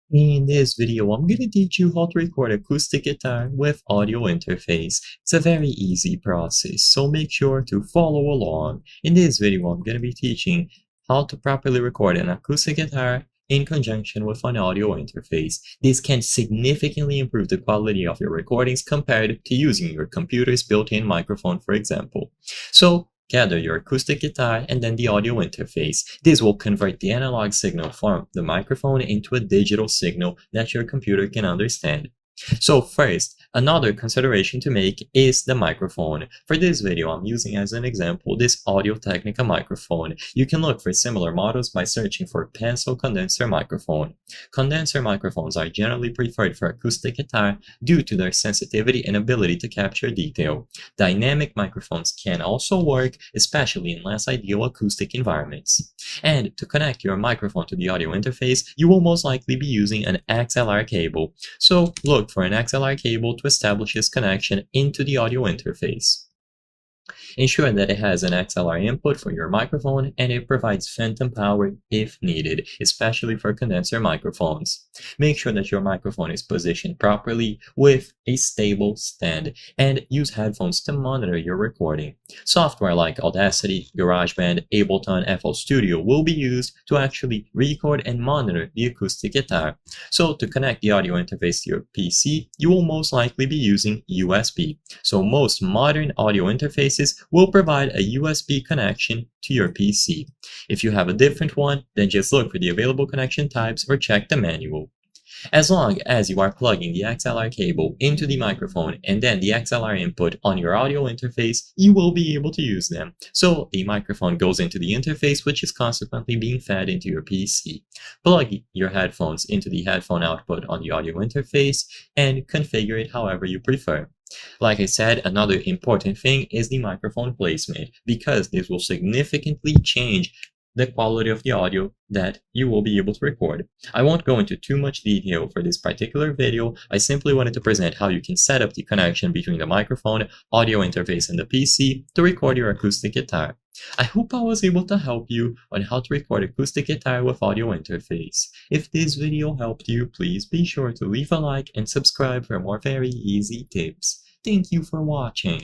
In this video, I'm going to teach you how to record acoustic guitar with audio interface. It's a very easy process, so make sure to follow along. In this video, I'm going to be teaching how to properly record an acoustic guitar in conjunction with an audio interface. This can significantly improve the quality of your recordings compared to using your computer's built-in microphone, for example. So, gather your acoustic guitar and then the audio interface. This will convert the analog signal from the microphone into a digital signal that your computer can understand. So first, another consideration to make is the microphone. For this video, I'm using as an example this Audio-Technica microphone. You can look for similar models by searching for pencil condenser microphone. Condenser microphones are generally preferred for acoustic guitar due to their sensitivity and ability to capture detail. Dynamic microphones can also work, especially in less ideal acoustic environments. And to connect your microphone to the audio interface, you will most likely be using an XLR cable. So look for an XLR cable to establish its connection into the audio interface. Ensure that it has an XLR input for your microphone and it provides phantom power if needed, especially for condenser microphones. Make sure that your microphone is positioned properly with a stable stand and use headphones to monitor your recording. Software like Audacity, GarageBand, Ableton, FL Studio will be used to actually record and monitor the acoustic guitar. So to connect the audio interface to your PC, you will most likely be using USB. So most modern audio interfaces will provide a USB connection to your PC. If you have a different one, then just look for the available connection types or check the manual. As long as you are plugging the XLR cable into the microphone and then the XLR input on your audio interface, you will be able to use them. So the microphone goes into the interface, which is consequently being fed into your PC. Plug your headphones into the headphone output on the audio interface and configure it however you prefer. Like I said, another important thing is the microphone placement, because this will significantly change the quality of the audio that you will be able to record. I won't go into too much detail for this particular video. I simply wanted to present how you can set up the connection between the microphone, audio interface, and the PC to record your acoustic guitar. I hope I was able to help you on how to record acoustic guitar with audio interface. If this video helped you, please be sure to leave a like and subscribe for more very easy tips. Thank you for watching.